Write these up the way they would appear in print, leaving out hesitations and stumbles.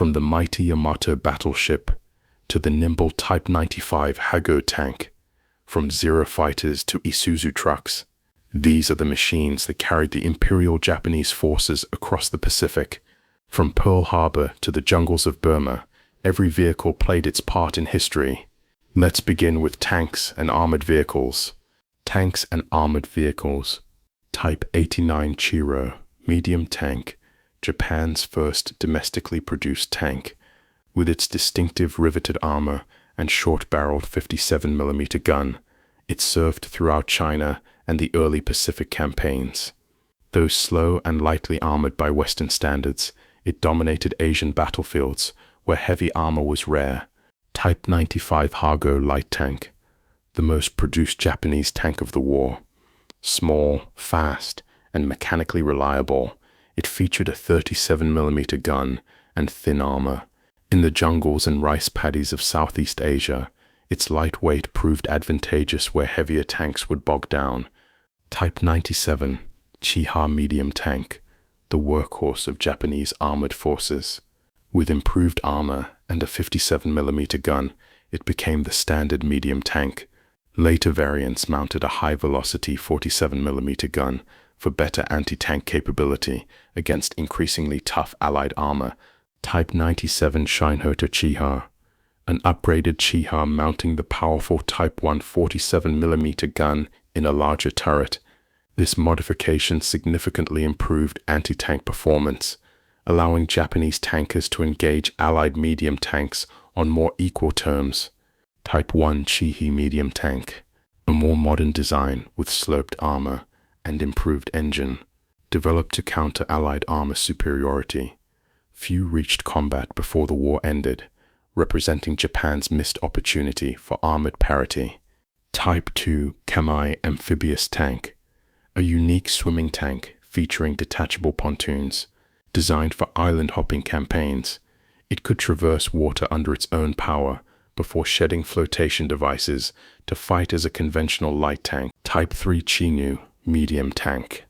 From the mighty Yamato battleship to the nimble Type 95 Hago tank, from Zero fighters to Isuzu trucks, these are the machines that carried the Imperial Japanese forces across the Pacific. From Pearl Harbor to the jungles of Burma, every vehicle played its part in history. Let's begin with tanks and armored vehicles. Tanks and armored vehicles. Type 89 Chiro, medium tank, Japan's first domestically produced tank, with its distinctive riveted armor and short-barreled 57mm gun. It served throughout China and the early Pacific campaigns. Though slow and lightly armored by Western standards, it dominated Asian battlefields where heavy armor was rare. Type 95 Hago light tank, the most produced Japanese tank of the war. Small, fast, and mechanically reliable, it featured a 37mm gun and thin armor. In the jungles and rice paddies of Southeast Asia, its lightweight proved advantageous where heavier tanks would bog down. Type 97 Chiha medium tank, the workhorse of Japanese armored forces. With improved armor and a 57mm gun, it became the standard medium tank. Later variants mounted a high-velocity 47mm gun for better anti-tank capability against increasingly tough Allied armor. Type 97 Shinhoto Chiha, an upgraded Chiha mounting the powerful Type 1 47mm gun in a larger turret. This modification significantly improved anti-tank performance, allowing Japanese tankers to engage Allied medium tanks on more equal terms. Type 1 Chihi medium tank, a more modern design with sloped armor and improved engine, developed to counter Allied armor superiority. Few reached combat before the war ended, representing Japan's missed opportunity for armored parity. Type 2 Kamai amphibious tank, a unique swimming tank featuring detachable pontoons. Designed for island-hopping campaigns, it could traverse water under its own power before shedding flotation devices to fight as a conventional light tank. Type 3 Chinyu medium tank,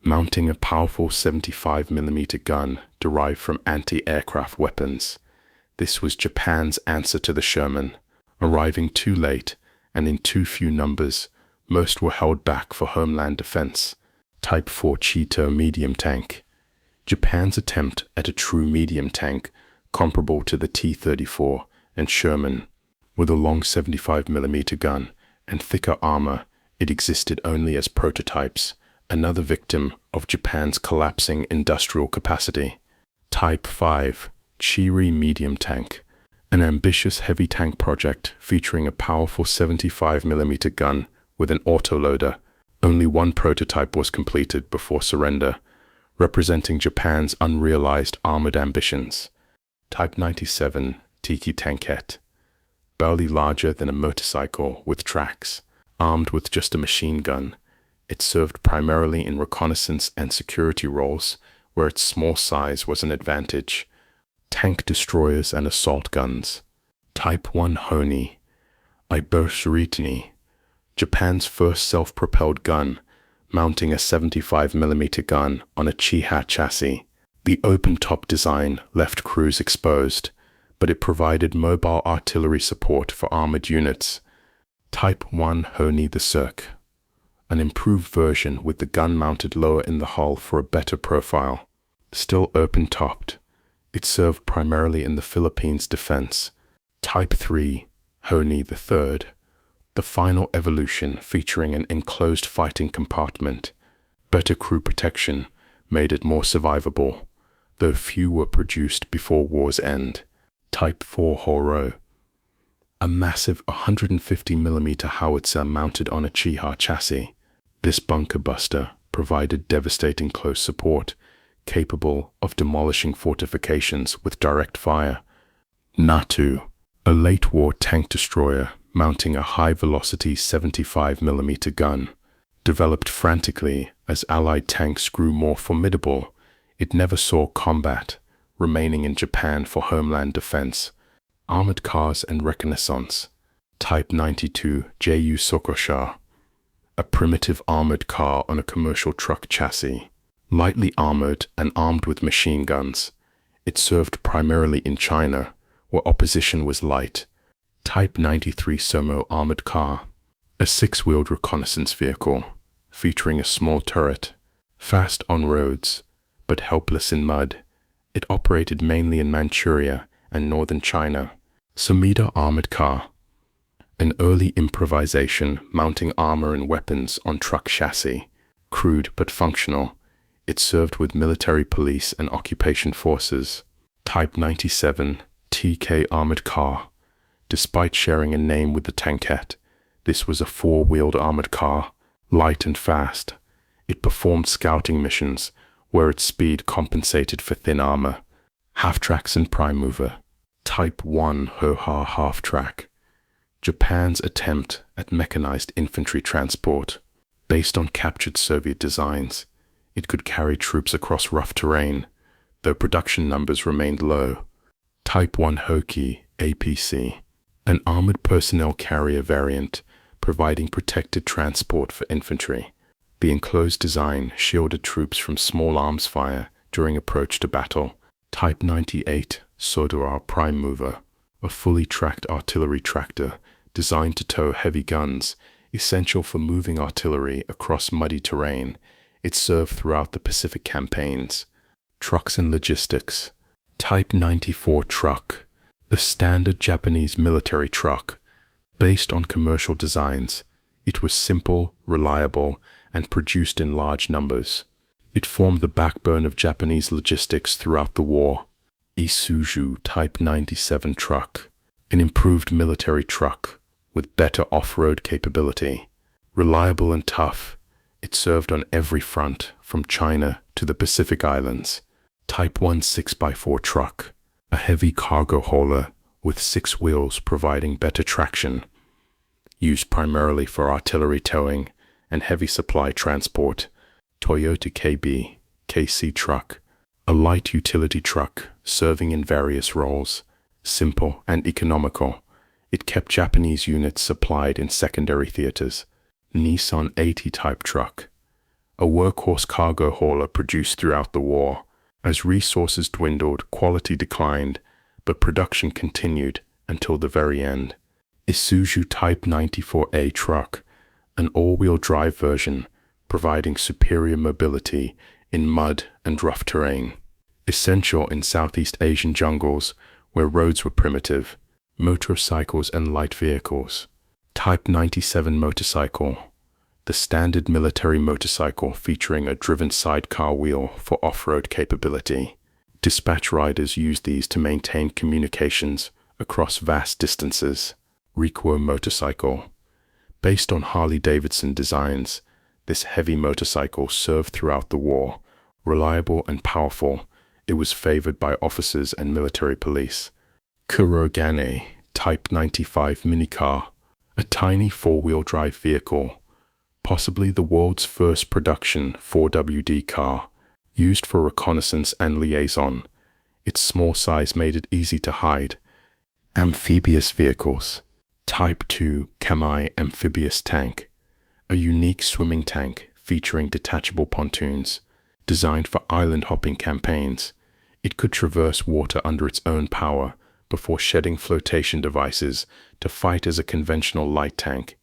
mounting a powerful 75mm gun derived from anti-aircraft weapons. This was Japan's answer to the Sherman. Arriving too late and in too few numbers, most were held back for homeland defense. Type 4 Cheeto medium tank, Japan's attempt at a true medium tank comparable to the T-34 and Sherman. With a long 75mm gun and thicker armor, it existed only as prototypes, another victim of Japan's collapsing industrial capacity. Type 5 Chiri medium tank, an ambitious heavy tank project featuring a powerful 75mm gun with an autoloader. Only one prototype was completed before surrender, representing Japan's unrealized armored ambitions. Type 97 Tiki tankette, barely larger than a motorcycle with tracks, armed with just a machine gun. It served primarily in reconnaissance and security roles, where its small size was an advantage. Tank destroyers and assault guns. Type 1 Honi, Ibersuritani, Japan's first self-propelled gun, mounting a 75mm gun on a Chiha chassis. The open-top design left crews exposed, but it provided mobile artillery support for armored units. Type 1 Honi the Cirque, an improved version with the gun mounted lower in the hull for a better profile. Still open-topped, it served primarily in the Philippines defense. Type 3 Honi the Third, the final evolution featuring an enclosed fighting compartment. Better crew protection made it more survivable, though few were produced before war's end. Type 4 Horo, a massive 150mm howitzer mounted on a Chiha chassis. This bunker buster provided devastating close support, capable of demolishing fortifications with direct fire. Natu, a late-war tank destroyer mounting a high-velocity 75mm gun. Developed frantically as Allied tanks grew more formidable, it never saw combat, remaining in Japan for homeland defense. Armored cars and Reconnaissance. Type 92 Ju Sokosha, a primitive armored car on a commercial truck chassis. Lightly armored and armed with machine guns, It served primarily in China, where opposition was light. Type 93 Somo armored car, a six-wheeled reconnaissance vehicle, featuring a small turret, fast on roads, but helpless in mud. It operated mainly in Manchuria and northern China. Sumida armored car, an early improvisation mounting armor and weapons on truck chassis, crude but functional. It served with military police and occupation forces. Type 97 TK armored car. Despite sharing a name with the tankette, this was a four-wheeled armored car, light and fast. It performed scouting missions, where its speed compensated for thin armor. Halftracks and prime mover. Type 1 Hoha half-track. Japan's attempt at mechanized infantry transport. Based on captured Soviet designs, it could carry troops across rough terrain, though production numbers remained low. Type 1 Hoki APC. An armored personnel carrier variant, providing protected transport for infantry. The enclosed design shielded troops from small arms fire during approach to battle. Type 98 Sodora prime mover, a fully tracked artillery tractor designed to tow heavy guns, essential for moving artillery across muddy terrain. It served throughout the Pacific campaigns. Trucks and logistics. Type 94 truck, the standard Japanese military truck. Based on commercial designs, it was simple, reliable, and produced in large numbers. It formed the backbone of Japanese logistics throughout the war. Isuzu Type 97 truck, an improved military truck with better off-road capability. Reliable and tough, it served on every front from China to the Pacific Islands. Type 1 6x4 truck, a heavy cargo hauler with 6 wheels providing better traction. Used primarily for artillery towing and heavy supply transport. Toyota KC truck, a light utility truck serving in various roles. Simple and economical, it kept Japanese units supplied in secondary theaters. Nissan 80 type truck, a workhorse cargo hauler produced throughout the war. As resources dwindled, quality declined, but production continued until the very end. Isuzu Type 94A truck, an all-wheel drive version, providing superior mobility in mud and rough terrain. Essential in Southeast Asian jungles where roads were primitive. Motorcycles and light vehicles. Type 97 motorcycle, the standard military motorcycle featuring a driven sidecar wheel for off-road capability. Dispatch riders used these to maintain communications across vast distances. Requo motorcycle. Based on Harley-Davidson designs, this heavy motorcycle served throughout the war. Reliable and powerful, it was favored by officers and military police. Kurogane Type 95 minicar, a tiny four-wheel drive vehicle, possibly the world's first production 4WD car, used for reconnaissance and liaison. Its small size made it easy to hide. Amphibious Vehicles. Type 2 Kamai amphibious tank, a unique swimming tank featuring detachable pontoons, designed for island-hopping campaigns. It could traverse water under its own power before shedding flotation devices to fight as a conventional light tank.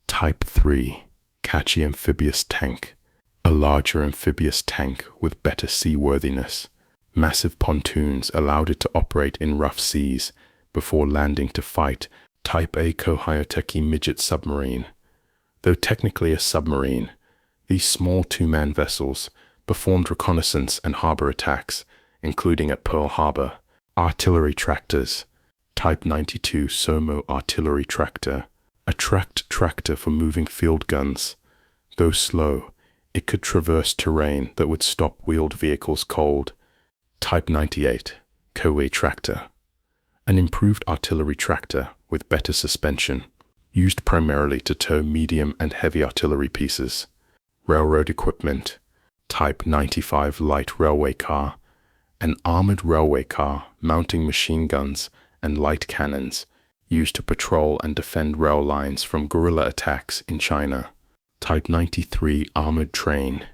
Type 3 Kachi amphibious tank, a larger amphibious tank with better seaworthiness. Massive pontoons allowed it to operate in rough seas before landing to fight. Type A Kohayoteki midget submarine. Though technically a submarine, these small two-man vessels performed reconnaissance and harbor attacks, including at Pearl Harbor. Artillery tractors. Type 92 Somo artillery tractor, a tracked tractor for moving field guns. Though slow, it could traverse terrain that would stop wheeled vehicles cold. Type 98 Koei tractor, an improved artillery tractor with better suspension, used primarily to tow medium and heavy artillery pieces. Railroad equipment. Type 95 light railway car, an armored railway car mounting machine guns and light cannons, used to patrol and defend rail lines from guerrilla attacks in China. Type 93 armored train,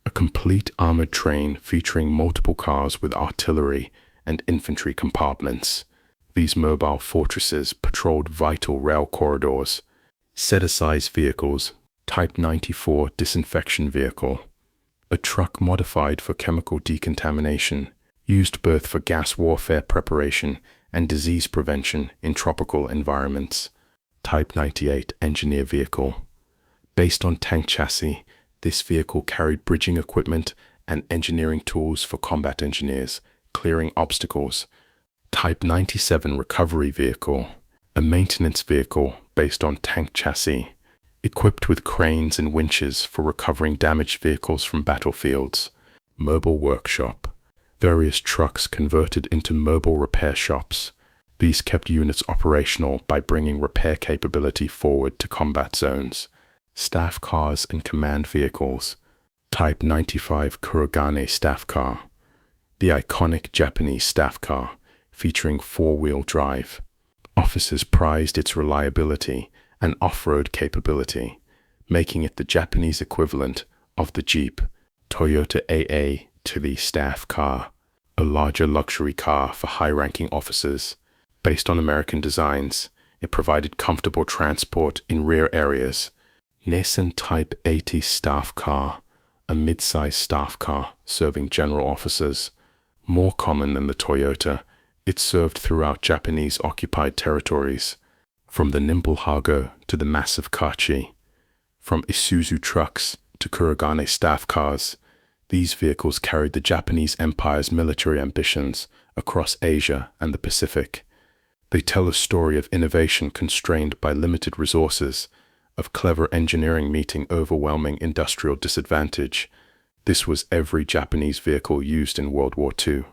a complete armored train featuring multiple cars with artillery and infantry compartments. These mobile fortresses patrolled vital rail corridors. Set-aside vehicles, Type 94 disinfection vehicle, a truck modified for chemical decontamination, used both for gas warfare preparation and disease prevention in tropical environments. Type 98 engineer vehicle. Based on tank chassis, this vehicle carried bridging equipment and engineering tools for combat engineers, clearing obstacles. Type 97 recovery vehicle, a maintenance vehicle based on tank chassis, equipped with cranes and winches for recovering damaged vehicles from battlefields. Mobile workshop. Various trucks converted into mobile repair shops. These kept units operational by bringing repair capability forward to combat zones. Staff cars and command vehicles. Type 95 Kurogane staff car, the iconic Japanese staff car featuring four-wheel drive. Officers prized its reliability and off-road capability, making it the Japanese equivalent of the Jeep, Toyota AA to the staff car, a larger luxury car for high-ranking officers. Based on American designs, it provided comfortable transport in rear areas. Nissan Type 80 staff car, a mid-size staff car serving general officers. More common than the Toyota, it served throughout Japanese-occupied territories, from the nimble Hago to the massive Kachi. From Isuzu trucks to Kurogane staff cars, these vehicles carried the Japanese Empire's military ambitions across Asia and the Pacific. They tell a story of innovation constrained by limited resources, of clever engineering meeting overwhelming industrial disadvantage. This was every Japanese vehicle used in World War II.